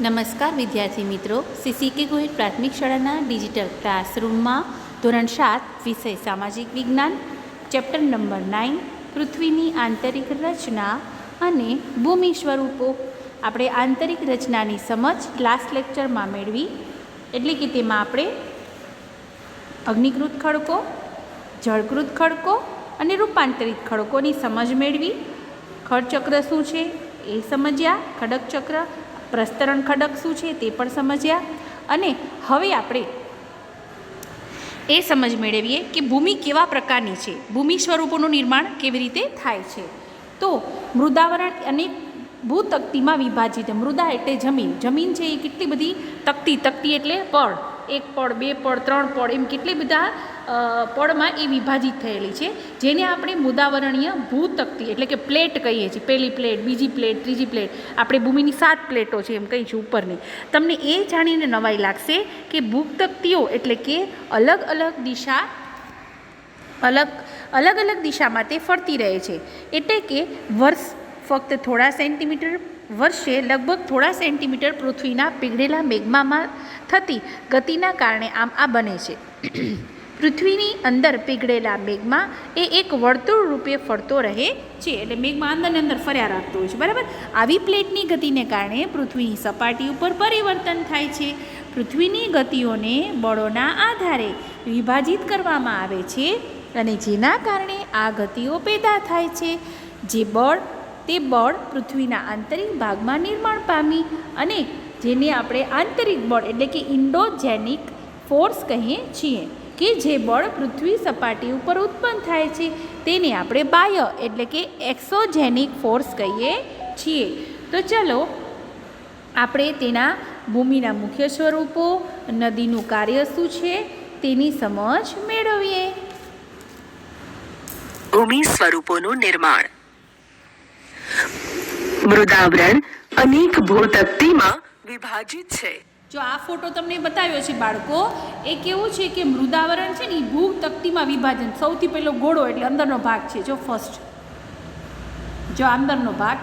નમસ્કાર વિદ્યાર્થી મિત્રો, સીસીકે ગોહિલ પ્રાથમિક શાળાના ડિજિટલ ક્લાસરૂમમાં ધોરણ 7 વિષય સામાજિક વિજ્ઞાન ચેપ્ટર નંબર 9 પૃથ્વીની આંતરિક રચના અને ભૂમિ સ્વરૂપો આપણે આંતરિક રચનાની સમજ લાસ્ટ લેક્ચરમાં મેળવી. એટલે કે તેમાં આપણે અગ્નિકૃત ખડકો, જળકૃત ખડકો અને રૂપાંતરિત ખડકોની સમજ મેળવી. ખડચક્ર શું છે એ સમજ્યા, ખડક ચક્ર, પ્રસ્તરણ ખડક શું છે તે પણ સમજ્યા. અને હવે આપણે એ સમજ મેળવીએ કે ભૂમિ કેવા પ્રકારની છે, ભૂમિ સ્વરૂપોનું નિર્માણ કેવી રીતે થાય છે. તો મૃદાવરણ અને ભૂતકતીમાં વિભાજિત. મૃદા એટલે જમીન, જમીન છે એ કેટલી બધી તકતી, તકતી એટલે પડ, એક પડ, બે પડ, ત્રણ પડ, એમ કેટલી બધા પડમાં એ વિભાજિત થયેલી છે, જેને આપણે મૃદાવરણીય ભૂતકતી એટલે કે પ્લેટ કહીએ છીએ. પહેલી પ્લેટ, બીજી પ્લેટ, ત્રીજી પ્લેટ, આપણે ભૂમિની 7 પ્લેટો છે એમ કહીશું ઉપરની. તમને એ જાણીને નવાઈ લાગશે કે ભૂતકતીઓ એટલે કે અલગ અલગ દિશામાં તે ફરતી રહે છે. એટલે કે વર્ષ ફક્ત થોડા સેન્ટીમીટર, વર્ષે લગભગ થોડા સેન્ટીમીટર પૃથ્વીના પીગળેલા મેગ્મામાં થતી ગતિના કારણે આમ આ બને છે. પૃથ્વીની અંદર પીગળેલા મેગ્મા એ એક વર્તુળ રૂપે ફરતો રહે છે. એટલે મેગ્મા અંદર ફર્યા રાખતો હોય છે, બરાબર. આવી પ્લેટની ગતિને કારણે પૃથ્વીની સપાટી ઉપર પરિવર્તન થાય છે. પૃથ્વીની ગતિઓને બળોના આધારે વિભાજિત કરવામાં આવે છે અને જેના કારણે આ ગતિઓ પેદા થાય છે. તે બળ પૃથ્વીના આંતરિક ભાગમાં નિર્માણ પામી અને જેને આપણે આંતરિક બળ એટલે કે ઇન્ડોજેનિક ફોર્સ કહીએ છીએ, કે જે બળ પૃથ્વી સપાટી ઉપર ઉત્પન્ન થાય છે તેને આપણે બાહ્ય એટલે કે એક્સોજેનિક ફોર્સ કહીએ છીએ. તો ચલો આપણે તેના ભૂમિના મુખ્ય સ્વરૂપો, નદીનું કાર્ય શું છે તેની સમજ મેળવીએ. ભૂમિ સ્વરૂપોનું નિર્માણ. મૃદાવરણ અનેક ભૂતકતીમાં વિભાજિત છે. જો આ ફોટો તમને બતાવ્યો છે બાળકો, એ કેવું છે કે મૃદાવરણ છે ને એ ભૂતકતીમાં વિભાજન. સૌથી પહેલો ગોળો એટલે અંદરનો ભાગ છે, જો ફર્સ્ટ, જો અંદરનો ભાગ,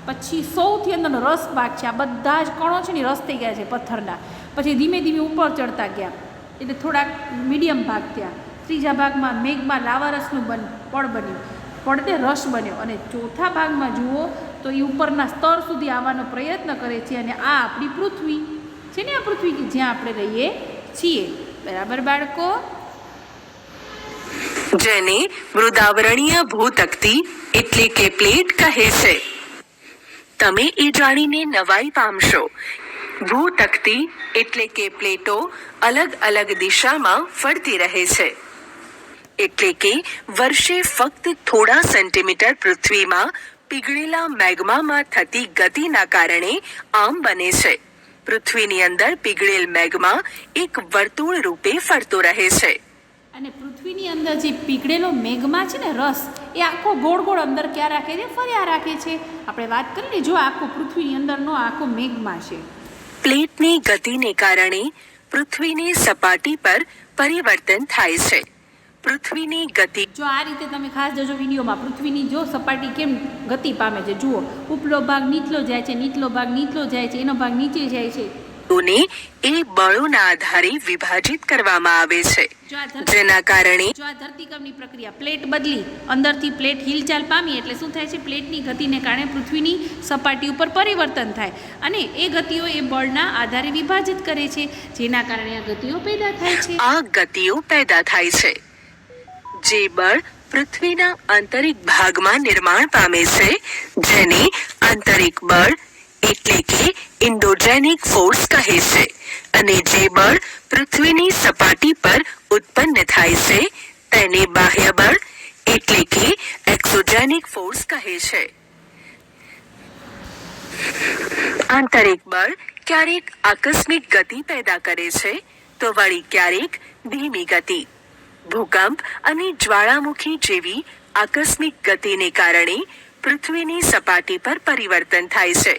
પછી સૌથી અંદરનો રસ ભાગ છે. આ બધા જ કણો છે ને રસ થઈ ગયા છે પથ્થરના, પછી ધીમે ધીમે ઉપર ચડતા ગયા એટલે થોડાક મીડિયમ ભાગ થયા. ત્રીજા ભાગમાં મેઘમાં લાવારસનું પડ બન્યું, પડતે રસ બન્યો, અને ચોથા ભાગમાં જુઓ તો એ ઉપરના સ્તર સુધી આવવાનો પ્રયત્ન કરે છે. અને આ આપણી પૃથ્વી છે ને, આ પૃથ્વી કે જ્યાં આપણે રહીએ છીએ, બરાબર બાળકો. જેને મૃદાવરણીય ભૂતકતી એટલે કે પ્લેટ કહે છે. તમે એ જાણીને નવાઈ પામશો. ભૂતકતી એટલે કે પ્લેટો અલગ અલગ દિશામાં ફરતી રહે છે. એટલે કે વર્ષે ફક્ત થોડા સેન્ટીમીટર પૃથ્વીમાં પીગળેલા મેગ્મામાં થતી ગતિના કારણે આમ બને છે. પૃથ્વીની અંદર પીગળેલ મેગ્મા એક વર્તુળ રૂપે ફરતો રહે છે. અને પૃથ્વીની અંદર જે પીગળેલો મેગ્મા છે ને રસ, એ આખો ગોળ ગોળ અંદર ક્યાં રાખે છે? ફર્યા રાખે છે. આપણે વાત કરીને જો આખો પૃથ્વીની અંદરનો આખો મેગ્મા છે. પ્લેટની ગતિને કારણે પૃથ્વીની સપાટી પર પરિવર્તન થાય છે. પૃથ્વીની ગતિ જો આ રીતે તમે ખાસ જોજો વિડીયોમાં, પૃથ્વીની જો સપાટી કેમ ગતિ પામે છે. જુઓ, ઉપલો ભાગ નીચલો જાય છે, નીચલો ભાગ નીચલો જાય છે, એનો ભાગ નીચે જાય છે. ને એ બળોના આધારે વિભાજિત કરવામાં આવે છે, જેના કારણે જો આ ધરતીકંપની પ્રક્રિયા, પ્લેટ બદલી, અંદરથી પ્લેટ હિલચાલ પામી એટલે શું થાય છે? પ્લેટની ગતિને કારણે પૃથ્વીની સપાટી ઉપર પરિવર્તન થાય અને એ ગતિઓ એ બળના આધારે વિભાજિત કરે છે, જેના કારણે આ ગતિઓ પેદા થાય છે. આ ગતિઓ પેદા થાય છે જે બળ પૃથ્વીના આંતરિક ભાગમાં નિર્માણ પામે છે, જેને આંતરિક બળ એટલે કે ઇન્ડોજેનિક ફોર્સ કહે છે. અને જે બળ પૃથ્વીની સપાટી પર ઉત્પન્ન થાય છે તેને બાહ્ય બળ એટલે કે એક્સોજેનિક ફોર્સ કહે છે. આંતરિક બળ ક્યારેક આકસ્મિક ગતિ પેદા કરે છે તો વળી ક્યારેક ધીમી ગતિ. ભૂકંપ અને જ્વાળામુખી જેવી આકસ્મિક ગતિને કારણે પૃથ્વીની સપાટી પર પરિવર્તન થાય છે.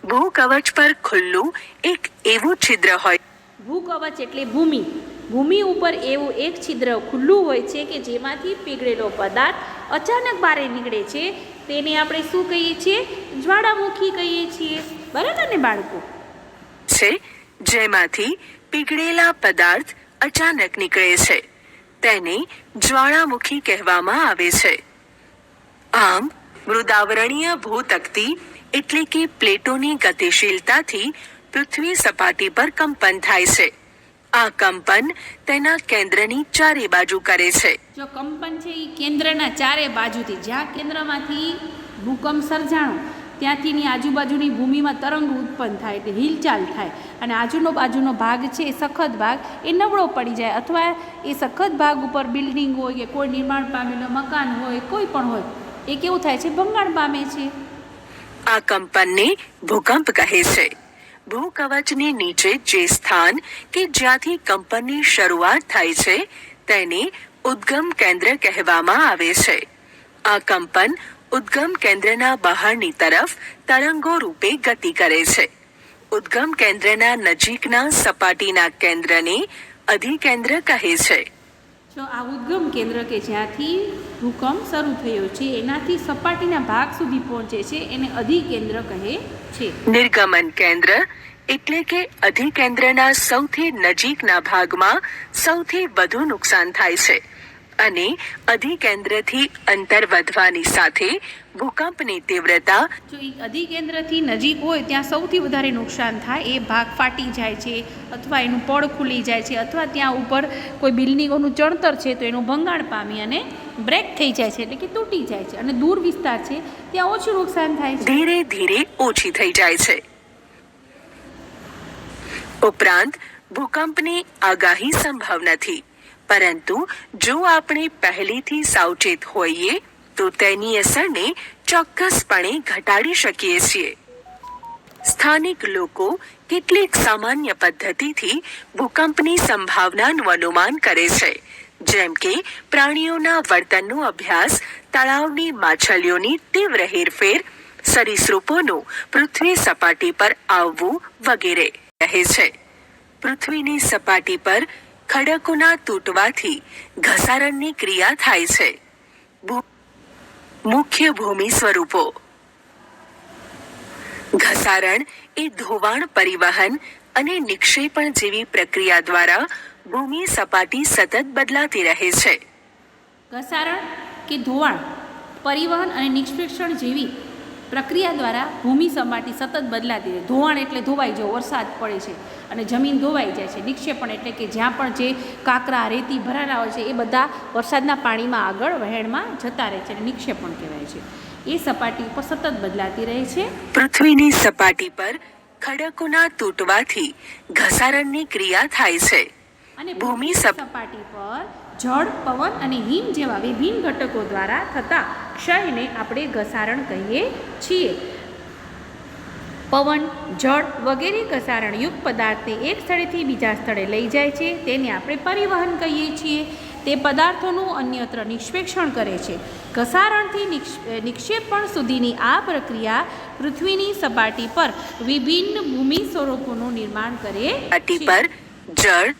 ભૂકવચ પર ખુલ્લું એક એવું છિદ્ર હોય. ભૂકવચ એટલે ભૂમિ. ભૂમિ ઉપર એવું એક છિદ્ર ખુલ્લું હોય છે કે જેમાંથી પીગળેલો પદાર્થ અચાનક બહાર નીકળે છે. તેને આપણે શું કહીએ છીએ? જ્વાળામુખી કહીએ છીએ, બરાબર ને બાળકો? છે, જેમાંથી પીગળેલા પદાર્થ અચાનક નીકળે છે. તેને જ્વાળામુખી કહેવામાં આવે છે. આમ મૃદાવરણીય ભૂતકતી એટલે કે પ્લેટોની ગતિશીલતાથી પૃથ્વી સપાટી પર કંપન થાય છે. આ કંપન તેના કેન્દ્રની ચારે બાજુ કરે છે. જો કંપન છે એ કેન્દ્રના ચારે બાજુથી, જ્યાં કેન્દ્રમાંથી ભૂકંપ સર્જાણો ત્યાંથી ની આજુબાજુની ભૂમિમાં તરંગ ઉત્પન્ન થાય, એટલે હિલચાલ થાય, અને બાજુનો ભાગ છે એ સખત ભાગ એ નબળો પડી જાય, અથવા એ સખત ભાગ ઉપર બિલ્ડિંગ હોય કે કોઈ નિર્માણ પામેલું મકાન હોય, કોઈ પણ હોય, એ કેવું થાય છે, ભંગાણ પામે છે. આ કંપનને ભૂકંપ કહે છે. ભૂકવચની નીચે જે સ્થાન કે જ્યાંથી કંપનની શરૂઆત થાય છે તેને ઉદ્ગમ કેન્દ્ર કહેવામાં આવે છે. આ કંપન ઉદ્ગમ કેન્દ્રના બહારની તરફ તરંગો રૂપે ગતિ કરે છે. ઉદ્ગમ કેન્દ્રના નજીકના સપાટીના કેન્દ્રને અધિકેન્દ્ર કહે છે. જો આ ઉદ્ગમ કેન્દ્ર કે જ્યાંથી ભૂકંપ શરૂ થયો છે એનાથી સપાટીના ભાગ સુધી પહોંચે છે એને અધિકેન્દ્ર કહે છે. નિર્ગમન કેન્દ્ર એટલે કે અધિકેન્દ્રના સૌથી નજીકના ભાગમાં સૌથી વધુ નુકસાન થાય છે, અને અધિકેન્દ્રથી અંતર વધવાની સાથે ભૂકંપની તીવ્રતા, જો એ અધિકેન્દ્રથી નજીક હોય ત્યાં સૌથી વધારે નુકસાન થાય, એ ભાગ ફાટી જાય છે, અથવા એનું પડ ખુલી જાય છે, અથવા ત્યાં ઉપર કોઈ બિલ્ડિંગોનું ચણતર છે તો એનું ભંગાણ પામી અને બ્રેક થઈ જાય છે, એટલે કે તૂટી જાય છે. અને દૂર વિસ્તાર છે ત્યાં ઓછું નુકસાન થાય છે, ધીરે ધીરે ઓછી થઈ જાય છે. ઉપરાંત ભૂકંપની આગાહી સંભવ નથી, પરંતુ જો આપણે પહેલેથી સાવચેત હોઈએ તો તેની અસરને ચોક્કસપણે ઘટાડી શકીએ છીએ. સ્થાનિક લોકો કેટલીક સામાન્ય પદ્ધતિથી ભૂકંપની સંભાવનાનું અનુમાન કરે છે, જેમ કે પ્રાણીઓના વર્તનનો અભ્યાસ, તળાવની માછલીઓની તીવ્ર હેરફેર, સરીસૃપોનું પૃથ્વી સપાટી પર આવવું વગેરે રહે છે. પૃથ્વીની સપાટી પર ખડકોના તૂટવાથી ઘસારણની ક્રિયા થાય છે. મુખ્ય ભૂમિ સ્વરૂપો. ઘસારણ એ ધોવાણ, પરિવહન અને નિક્ષેપણ જેવી પ્રક્રિયા દ્વારા ભૂમિ સપાટી સતત બદલાતી રહે છે. ઘસારણ કે ધોવાણ, પરિવહન અને નિક્ષેપણ જેવી પ્રક્રિયા દ્વારા ભૂમિ સપાટી સતત બદલાતી રહે. ધોવાણ એટલે ધોવાઈ જવું, વરસાદ પડે છે અને જમીન ધોવાઈ જાય છે. નિક્ષેપણ એટલે કે જ્યાં પણ જે કાંકરા, રેતી ભરાયેલા હોય છે એ બધા વરસાદના પાણીમાં આગળ વહેણમાં જતા રહે છે, અને નિક્ષેપણ કહેવાય છે. એ સપાટી ઉપર સતત બદલાતી રહે છે. પૃથ્વીની સપાટી પર ખડકોના તૂટવાથી ઘસારણની ક્રિયા થાય છે. અને ભૂમિ સપાટી પર જળ, પવન અને હિમ જેવા વિભિન્ન ઘટકો દ્વારા થતા ક્ષયને આપણે ઘસારણ કહીએ છીએ. પવન, જળ વગેરે ઘસારણયુક્ત પદાર્થને એક સ્થળેથી બીજા સ્થળે લઈ જાય છે તેને આપણે પરિવહન કહીએ છીએ. તે પદાર્થોનું અન્યત્ર નિક્ષેપણ કરે છે. ઘસારણથી નિક્ષેપણ સુધીની આ પ્રક્રિયા પૃથ્વીની સપાટી પર વિભિન્ન ભૂમિ સ્વરૂપોનું નિર્માણ કરે સપાટી પર જળ,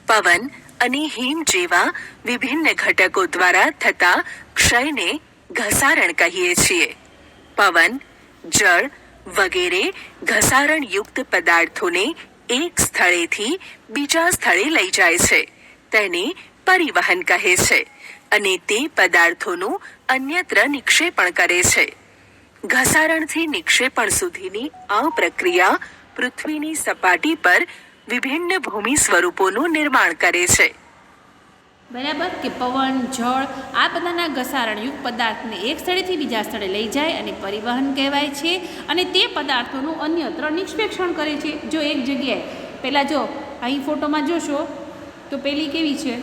પવન અને હિમ જેવા વિભિન્ન ઘટકો દ્વારા થતા ક્ષયને ઘસારણ કહીએ છીએ. પવન, જળ વગેરે ઘસારણયુક્ત પદાર્થોને એક સ્થળેથી બીજા સ્થળે લઈ જાય છે તેને પરિવહન કહે છે, અને તે પદાર્થોનું અન્યત્ર નિક્ષેપણ કરે છે. ઘસારણથી નિક્ષેપણ સુધીની આ પ્રક્રિયા પૃથ્વીની સપાટી પર વિભિન્ન ભૂમિ સ્વરૂપોનું નિર્માણ કરે છે. બરાબર કે પવન, જળ આ બધાના ઘસારણયુક્ત પદાર્થને એક સ્થળેથી બીજા સ્થળે લઈ જાય અને પરિવહન કહેવાય છે, અને તે પદાર્થોનું અન્યત્ર નિક્ષેપણ કરે છે. જો એક જગ્યાએ પહેલાં જો અહીં ફોટોમાં જોશો તો પેલી કેવી છે,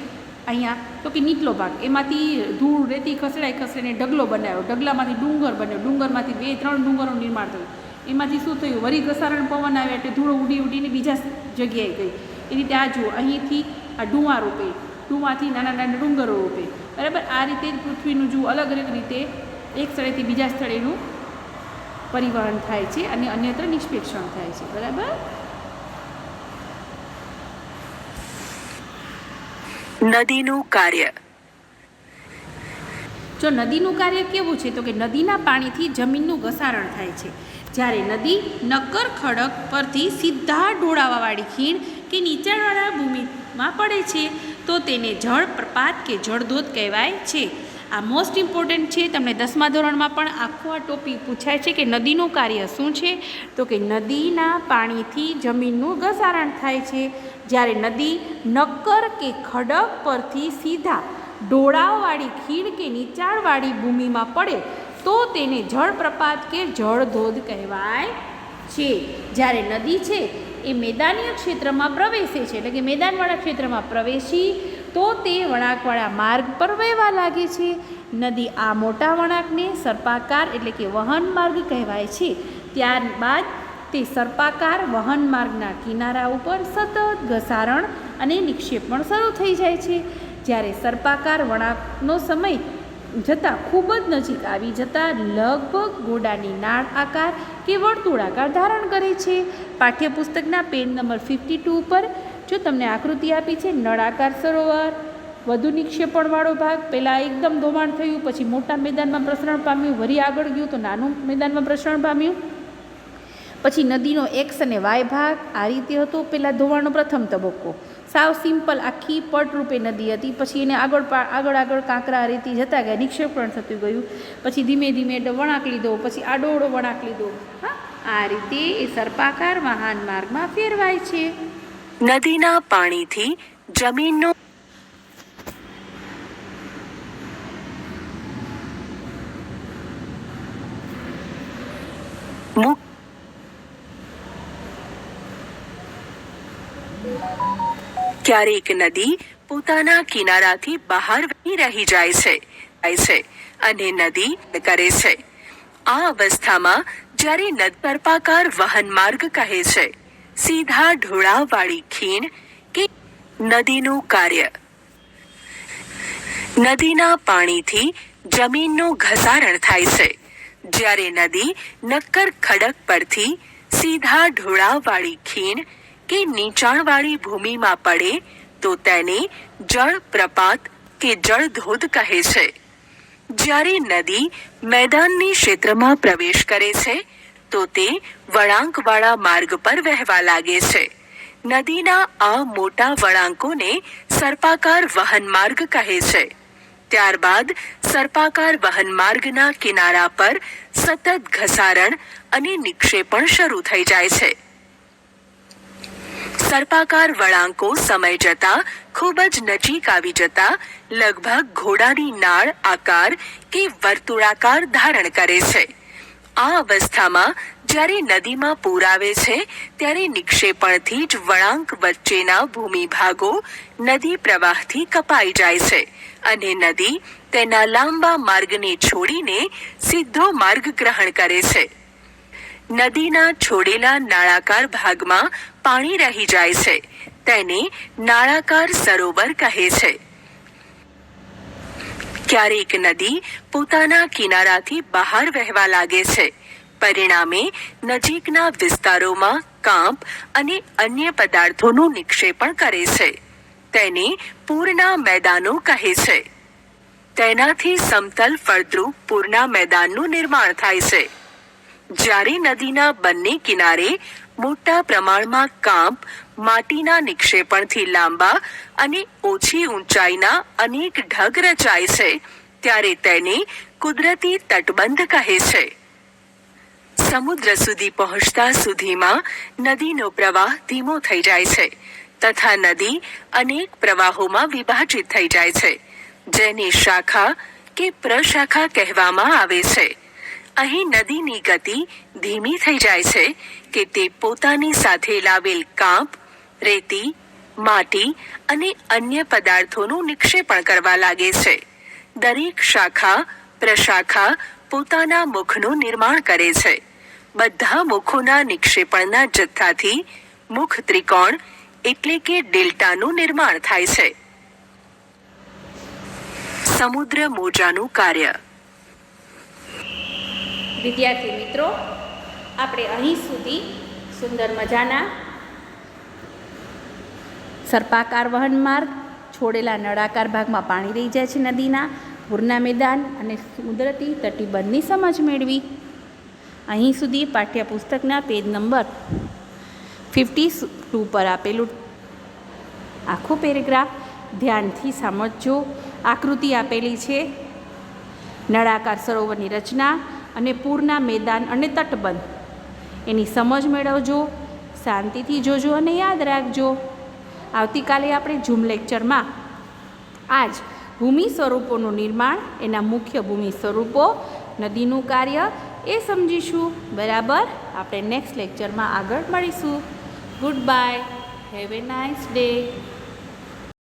અહીંયા તો કે નીચલો ભાગ, એમાંથી ધૂળ, રેતી ખસેડીને ઢગલો બનાવ્યો, ઢગલામાંથી ડુંગર બન્યો, ડુંગરમાંથી 2-3 ડુંગરનું નિર્માણ થયું, એમાંથી શું થયું, વળી ઘસારણ પવન આવ્યા એટલે ધૂળો ઉડીને બીજા જગ્યાએ ગઈ. એ રીતે આ જુઓ, અહીંથી આ ડુંવા રૂપે, ડુંવાથી નાના નાના ડુંગરો રૂપે, બરાબર. આ રીતે જ પૃથ્વીનું જુઓ અલગ અલગ રીતે એક સ્થળેથી બીજા સ્થળેનું પરિવહન થાય છે અને અન્યત્ર નિક્ષેપણ થાય છે, બરાબર. નદીનું કાર્ય. જો નદીનું કાર્ય કેવું છે તો કે નદીના પાણીથી જમીનનું ઘસારણ થાય છે. જ્યારે નદી નક્કર ખડક પરથી સીધા ઢોળાવાવાળી ખીણ કે નીચાણવાળા ભૂમિમાં પડે છે તો તેને જળ પ્રપાત કે જળધોધ કહેવાય છે. આ મોસ્ટ ઇમ્પોર્ટન્ટ છે. તમને 10મા ધોરણમાં પણ આખો આ ટોપિક પૂછાય છે કે નદીનું કાર્ય શું છે. તો કે નદીના પાણીથી જમીનનું ઘસારણ થાય છે. જ્યારે નદી નક્કર કે ખડક પરથી સીધા ઢોળાવવાળી ખીણ કે નીચાણવાળી ભૂમિમાં પડે તો તેને જળપ્રપાત કે જળધોધ કહેવાય છે. જ્યારે નદી છે એ મેદાનીય ક્ષેત્રમાં પ્રવેશે છે, એટલે કે મેદાનવાળા ક્ષેત્રમાં પ્રવેશી તો તે વળાંકવાળા માર્ગ પર વહેવા લાગે છે. નદી આ મોટા વળાંકને સર્પાકાર એટલે કે વહન માર્ગ કહેવાય છે. ત્યારબાદ તે સર્પાકાર વહન માર્ગના કિનારા ઉપર સતત ઘસારણ અને નિક્ષેપણ શરૂ થઈ જાય છે. જ્યારે સર્પાકાર વળાંકનો સમય જતાં ખૂબ જ નજીક આવી જતાં લગભગ ઘોડાની નાળ આકાર કે વર્તુળાકાર ધારણ કરે છે. પાઠ્યપુસ્તકના પેજ નંબર 52 ઉપર જો તમને આકૃતિ આપી છે નળાકાર સરોવર, વધુ નિક્ષેપણવાળો ભાગ, પહેલાં એકદમ ધોવાણ થયું, પછી મોટા મેદાનમાં પ્રસરણ પામ્યું, વળી આગળ ગયું તો નાનું મેદાનમાં પ્રસરણ પામ્યું, પછી નદીનો એક્સ અને વાય ભાગ આ રીતે હતો. પહેલાં ધોવાણનો પ્રથમ તબક્કો સાવ સિમ્પલ આખી પટરૂપે નદી હતી, પછી એને આગળ કાંકરા રેતી જતા ગયા, નિક્ષેપણ થતું ગયું, પછી ધીમે ધીમે વળાંક લીધો, પછી આડોળો વળાંક લીધો. હા, આ રીતે એ સર્પાકાર વહન માર્ગમાં ફેરવાય છે. નદીના પાણીથી જમીનનો મુખ ક્યારેક નદી પોતાના કિનારાથી બહાર વહી રહી જાય છે અને નદી કરે છે. આ અવસ્થામાં જ્યારે નદી સર્પાકાર વહન માર્ગ કહે છે. સીધા ઢોળાવવાળી ખીણ કે નદીનું કાર્ય. નદીના પાણીથી જમીનનું ઘસારણ થાય છે. જ્યારે નદી નક્કર ખડક પરથી સીધા ઢોળાવવાળી ખીણ કે નીચાણવાળી ભૂમિમાં પડે તો તેને જળ પ્રપાત કે જળધોધ કહે છે. જ્યારે નદી મેદાનની ક્ષેત્રમાં પ્રવેશ કરે છે તો તે વળાંકવાળા માર્ગ પર વહેવા લાગે છે. નદીના આ મોટા વળાંકોને સર્પાકાર વહન માર્ગ કહે છે. ત્યારબાદ સર્પાકાર વહન માર્ગના કિનારા પર સતત ઘસારણ અને નિક્ષેપણ શરૂ થઈ જાય છે. સર્પાકાર વળાંકો સમય જતાં ખૂબ જ નજીક આવી જતા લગભગ ઘોડાની નાળ આકાર કે વર્તુળાકાર ધારણ કરે છે. આ અવસ્થામાં જ્યારે નદીમાં પૂર આવે છે ત્યારે નિક્ષેપણથી જ વળાંક વચ્ચેના ભૂમિભાગો નદી પ્રવાહથી કપાઈ જાય છે અને નદી તેના લાંબા માર્ગને છોડીને સીધો માર્ગ ગ્રહણ કરે છે. નદીના છોડેલા નાળાકાર ભાગમાં પાણી રહી જાય છે. તેને નાળાકાર સરોવર કહે છે. ક્યારેક નદી પોતાના કિનારાથી બહાર વહેવા લાગે છે. પરિણામે નજીકના વિસ્તારોમાં કાંપ અને અન્ય પદાર્થોનું નિક્ષેપણ કરે છે. તેને પૂરના મેદાનો કહે છે. તેનાથી સમતલ ફળદ્રુપ પૂરના મેદાનનું નિર્માણ થાય છે. જ્યારે નદીના બંને કિનારે મોટા પ્રમાણમાં કાંપ માટીના નિક્ષેપણથી લાંબા અને ઓછી ઊંચાઈના અનેક ઢગ રચાય છે ત્યારે તેને કુદરતી તટબંધ કહે છે. સમુદ્ર સુધી પહોંચતા સુધીમાં નદીનો પ્રવાહ ધીમો થઈ જાય છે તથા નદી અનેક પ્રવાહોમાં વિભાજિત થઈ જાય છે, જેને શાખા કે પ્રશાખા કહેવામાં આવે છે. અહીં નદીની ગતિ ધીમી થઈ જાય છે કે તે પોતાની સાથે લાવેલ કાંપ, રેતી, માટી અને અન્ય પદાર્થોનું નિક્ષેપણ કરવા લાગે છે. દરેક શાખા પ્રશાખા પોતાના મુખનું નિર્માણ કરે છે. બધા મુખોના નિક્ષેપણના જથ્થાથી મુખ ત્રિકોણ એટલે કે ડેલ્ટાનું નિર્માણ થાય છે. સમુદ્ર મોજાનું કાર્ય. વિદ્યાર્થી મિત્રો, આપણે અહીં સુધી સુંદર મજાના સર્પાકાર વહન માર્ગ, છોડેલા નળાકાર ભાગમાં પાણી રહી જાય છે નદીના, પૂરના મેદાન અને કુદરતી તટીબંધની સમજ મેળવી. અહીં સુધી પાઠ્યપુસ્તકના પેજ નંબર 52 પર આપેલું આખો પેરેગ્રાફ ધ્યાનથી સમજજો. આકૃતિ આપેલી છે નળાકાર સરોવરની રચના અને પૂરના મેદાન અને તટબંધ, એની સમજ મેળવજો, શાંતિથી જોજો અને યાદ રાખજો. આવતીકાલે આપણે ઝૂમ લેક્ચરમાં આજ ભૂમિ સ્વરૂપોનું નિર્માણ, એના મુખ્ય ભૂમિ સ્વરૂપો, નદીનું કાર્ય એ સમજીશું. બરાબર, આપણે નેક્સ્ટ લેક્ચરમાં આગળ મળીશું. Good bye, have a nice day.